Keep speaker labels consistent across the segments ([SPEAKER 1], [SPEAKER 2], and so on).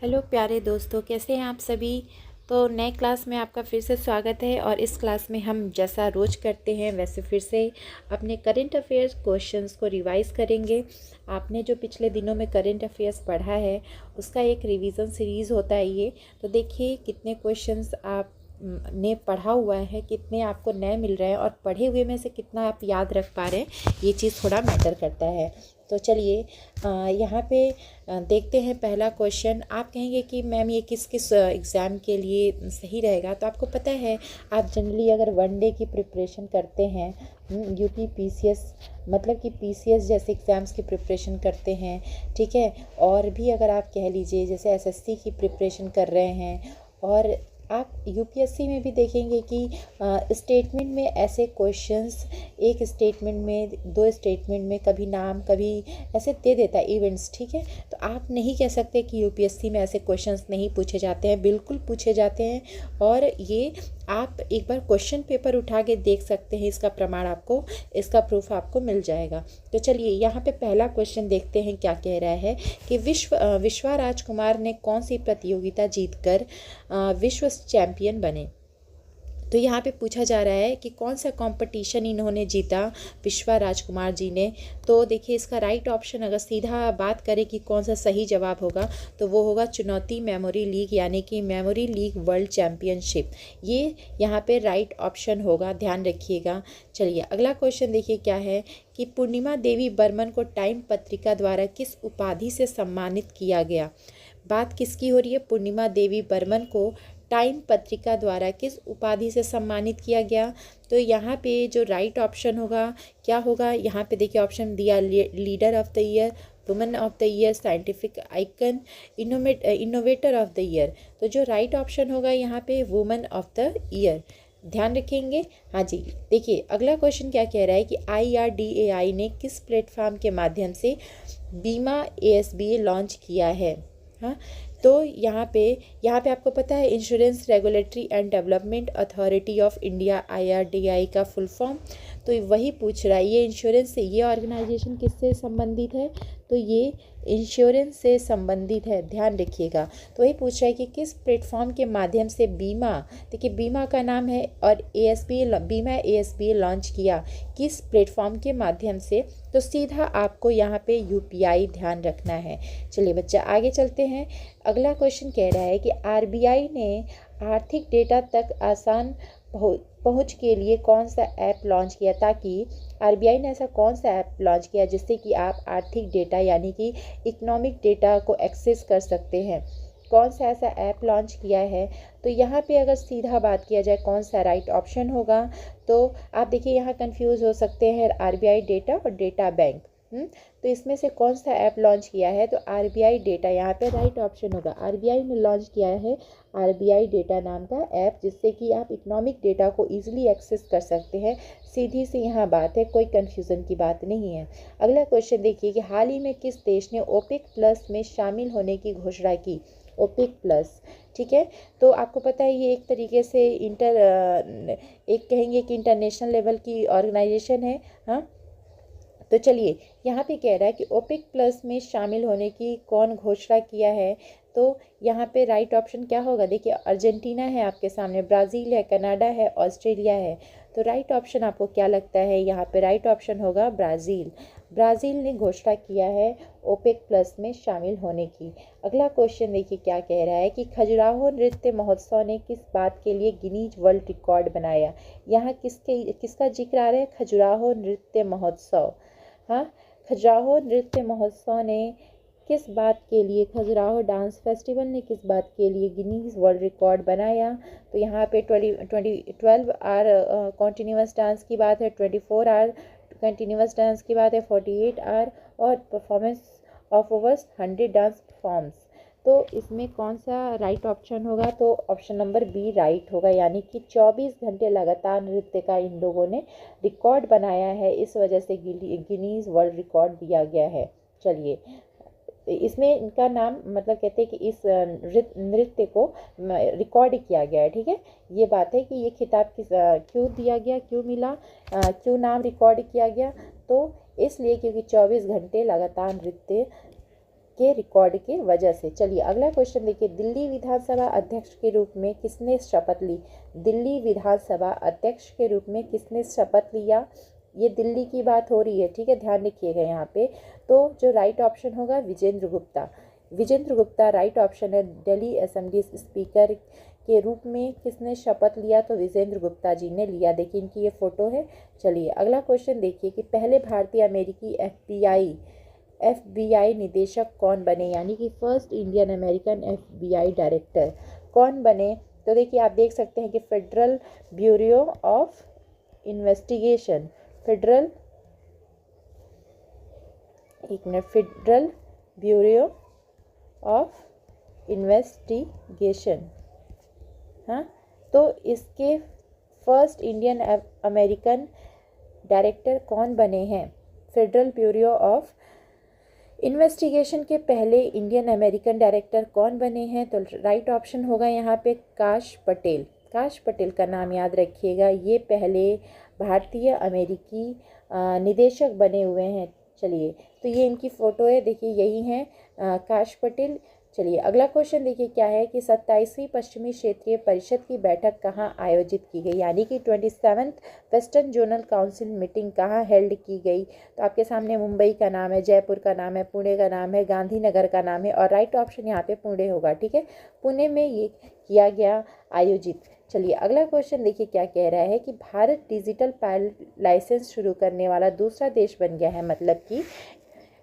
[SPEAKER 1] Hello प्यारे दोस्तों, कैसे हैं आप सभी। तो नए क्लास में आपका फिर से स्वागत है। और इस क्लास में हम जैसा रोज़ करते हैं वैसे फिर से अपने करंट अफेयर्स क्वेश्चंस को रिवाइज़ करेंगे। आपने जो पिछले दिनों में करंट अफेयर्स पढ़ा है उसका एक रिवीजन सीरीज़ होता है ये। तो देखिए कितने क्वेश्चंस आप ने पढ़ा हुआ है, कितने आपको नए मिल रहे हैं और पढ़े हुए में से कितना आप याद रख पा रहे हैं, ये चीज़ थोड़ा मैटर करता है। तो चलिए यहाँ पे देखते हैं पहला क्वेश्चन। आप कहेंगे कि मैम ये किस किस एग्ज़ाम के लिए सही रहेगा। तो आपको पता है, आप जनरली अगर वनडे की प्रिपरेशन करते हैं, यूपी पीसीएस मतलब कि पीसीएस जैसे एग्ज़ाम्स की प्रिपरेशन करते हैं, ठीक है, और भी अगर आप कह लीजिए जैसे एसएससी की प्रिपरेशन कर रहे हैं, और आप यूपीएससी में भी देखेंगे कि स्टेटमेंट में ऐसे क्वेश्चंस, एक स्टेटमेंट में, दो स्टेटमेंट में कभी नाम कभी ऐसे दे देता है इवेंट्स, ठीक है। तो आप नहीं कह सकते कि यूपीएससी में ऐसे क्वेश्चंस नहीं पूछे जाते हैं, बिल्कुल पूछे जाते हैं। और ये आप एक बार क्वेश्चन पेपर उठा के देख सकते हैं, इसका प्रमाण आपको, इसका प्रूफ आपको मिल जाएगा। तो चलिए यहाँ पे पहला क्वेश्चन देखते हैं क्या कह रहा है कि विश्वा राजकुमार ने कौन सी प्रतियोगिता जीतकर विश्व चैंपियन बने। तो यहाँ पे पूछा जा रहा है कि कौन सा कंपटीशन इन्होंने जीता, विश्वा राजकुमार जी ने। तो देखिए इसका राइट ऑप्शन, अगर सीधा बात करें कि कौन सा सही जवाब होगा, तो वो होगा चुनौती मेमोरी लीग, यानी कि मेमोरी लीग वर्ल्ड चैम्पियनशिप। ये यहाँ पे राइट ऑप्शन होगा, ध्यान रखिएगा। चलिए अगला क्वेश्चन देखिए क्या है कि पूर्णिमा देवी बर्मन को टाइम पत्रिका द्वारा किस उपाधि से सम्मानित किया गया। बात किसकी हो रही है, पूर्णिमा देवी बर्मन को टाइम पत्रिका द्वारा किस उपाधि से सम्मानित किया गया। तो यहाँ पे जो राइट ऑप्शन होगा क्या होगा, यहाँ पे देखिए ऑप्शन दिया, leader of the year, women of the year, scientific icon, innovator of the year. तो जो राइट ऑप्शन होगा यहाँ पे वुमेन ऑफ द ईयर, ध्यान रखेंगे। हाँ जी, देखिए अगला क्वेश्चन क्या कह रहा है कि IRDAI ने किस प्लेटफॉर्म के माध्यम से बीमा ASBA लॉन्च किया है। हाँ, तो यहाँ पे आपको पता है insurance regulatory and development authority of India, IRDAI का फुल फॉर्म। तो वही पूछ रहा है, ये इंश्योरेंस से, ये ऑर्गेनाइजेशन किससे संबंधित है, तो ये इंश्योरेंस से संबंधित है, ध्यान रखिएगा। तो वही पूछ रहा है कि किस प्लेटफॉर्म के माध्यम से बीमा, देखिए बीमा का नाम है, और ASBA, बीमा ASBA लॉन्च किया किस प्लेटफॉर्म के माध्यम से। तो सीधा आपको यहाँ पे UPI ध्यान रखना है। चलिए बच्चा आगे चलते हैं। अगला क्वेश्चन कह रहा है कि RBI ने आर्थिक डेटा तक आसान पहुंच के लिए कौन सा ऐप लॉन्च किया, ताकि RBI ने ऐसा कौन सा ऐप लॉन्च किया जिससे कि आप आर्थिक डेटा यानी कि इकोनॉमिक डेटा को एक्सेस कर सकते हैं। कौन सा ऐसा ऐप लॉन्च किया है। तो यहाँ पे अगर सीधा बात किया जाए कौन सा राइट ऑप्शन होगा, तो आप देखिए यहाँ कंफ्यूज हो सकते हैं RBI डेटा और डेटा बैंक। तो इसमें से कौन सा ऐप लॉन्च किया है, तो RBI डेटा यहाँ पे राइट ऑप्शन होगा। RBI ने लॉन्च किया है RBI डेटा नाम का ऐप, जिससे कि आप इकोनॉमिक डेटा को ईजिली एक्सेस कर सकते हैं। सीधी सी यहाँ बात है, कोई कन्फ्यूज़न की बात नहीं है। अगला क्वेश्चन देखिए कि हाल ही में किस देश ने OPEC प्लस में शामिल होने की घोषणा की। OPEC प्लस, ठीक है। तो आपको पता है ये एक तरीके से एक कहेंगे कि इंटरनेशनल लेवल की ऑर्गेनाइजेशन है। हाँ, तो चलिए यहाँ पे कह रहा है कि OPEC प्लस में शामिल होने की कौन घोषणा किया है। तो यहाँ पे राइट ऑप्शन क्या होगा, देखिए अर्जेंटीना है आपके सामने, ब्राज़ील है, कनाडा है, ऑस्ट्रेलिया है। तो राइट ऑप्शन आपको क्या लगता है, यहाँ पे राइट ऑप्शन होगा ब्राज़ील। ब्राज़ील ने घोषणा किया है OPEC प्लस में शामिल होने की। अगला क्वेश्चन देखिए क्या कह रहा है कि खजुराहो नृत्य महोत्सव ने किस बात के लिए गिनीज वर्ल्ड रिकॉर्ड बनाया। यहाँ किसका जिक्र आ रहा है, खजुराहो नृत्य महोत्सव। हाँ, खजुराहो नृत्य महोत्सव ने किस बात के लिए, खजुराहो डांस फेस्टिवल ने किस बात के लिए गिनीज वर्ल्ड रिकॉर्ड बनाया। तो यहाँ पे 12 आवर कॉन्टीन्यूस डांस की बात है, 24 आवर कंटिन्यूस डांस की बात है, 48 आवर, और performance of over 100 dance forms. तो इसमें कौन सा राइट ऑप्शन होगा, तो ऑप्शन नंबर बी राइट होगा, यानी कि 24 घंटे लगातार नृत्य का इन लोगों ने रिकॉर्ड बनाया है, इस वजह से गिनीज वर्ल्ड रिकॉर्ड दिया गया है। चलिए इसमें इनका नाम, मतलब कहते हैं कि इस नृत्य को रिकॉर्ड किया गया है, ठीक है। ये बात है कि ये खिताब क्यों दिया गया, क्यों मिला, क्यों नाम रिकॉर्ड किया गया, तो इसलिए क्योंकि 24 घंटे लगातार नृत्य के रिकॉर्ड के वजह से। चलिए अगला क्वेश्चन देखिए, दिल्ली विधानसभा अध्यक्ष के रूप में किसने शपथ ली? दिल्ली विधानसभा अध्यक्ष के रूप में किसने शपथ लिया? ये दिल्ली की बात हो रही है, ठीक है, ध्यान रखिएगा यहाँ पे। तो जो राइट ऑप्शन होगा विजेंद्र गुप्ता। विजेंद्र गुप्ता राइट ऑप्शन है। दिल्ली असेंबली स्पीकर के रूप में किसने शपथ लिया? तो विजेंद्र गुप्ता जी ने लिया। देखिए इनकी ये फोटो है। चलिए अगला क्वेश्चन देखिए कि पहले भारतीय अमेरिकी FBI निदेशक कौन बने, यानी कि first Indian American FBI director कौन बने? तो देखिए आप देख सकते हैं कि federal bureau of investigation, federal bureau of investigation, हाँ, तो इसके फर्स्ट इंडियन अमेरिकन डायरेक्टर कौन बने हैं? फेडरल ब्यूरो ऑफ इन्वेस्टिगेशन के पहले इंडियन अमेरिकन डायरेक्टर कौन बने हैं? तो राइट ऑप्शन होगा यहाँ पे काश पटेल। काश पटेल का नाम याद रखिएगा, ये पहले भारतीय अमेरिकी निदेशक बने हुए हैं। चलिए तो ये इनकी फ़ोटो है, देखिए यही हैं काश पटेल। चलिए अगला क्वेश्चन देखिए क्या है कि 27वीं पश्चिमी क्षेत्रीय परिषद की बैठक कहाँ आयोजित की गई, यानी कि 27th western zonal council meeting कहाँ हेल्ड की गई? तो आपके सामने मुंबई का नाम है, जयपुर का नाम है, पुणे का नाम है, गांधीनगर का नाम है, और राइट ऑप्शन यहाँ पे पुणे होगा, ठीक है, पुणे में ये किया गया आयोजित। चलिए अगला क्वेश्चन देखिए क्या कह रहा है कि भारत डिजिटल पायलट लाइसेंस शुरू करने वाला दूसरा देश बन गया है, मतलब कि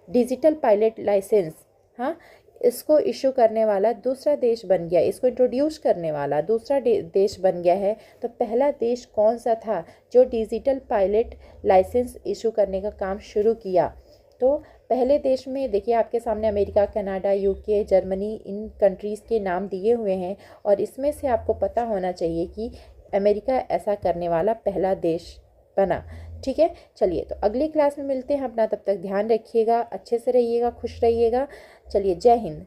[SPEAKER 1] डिजिटल पायलट लाइसेंस, हाँ, इसको इशू करने वाला दूसरा देश बन गया, इसको इंट्रोड्यूस करने वाला दूसरा देश बन गया है। तो पहला देश कौन सा था जो डिजिटल पायलट लाइसेंस इशू करने का काम शुरू किया? तो पहले देश में देखिए आपके सामने अमेरिका, कनाडा, यूके, जर्मनी, इन कंट्रीज़ के नाम दिए हुए हैं, और इसमें से आपको पता होना चाहिए कि अमेरिका ऐसा करने वाला पहला देश बना, ठीक है। चलिए तो अगली क्लास में मिलते हैं, अपना तब तक ध्यान रखिएगा, अच्छे से रहिएगा, खुश रहिएगा। चलिए जय हिंद।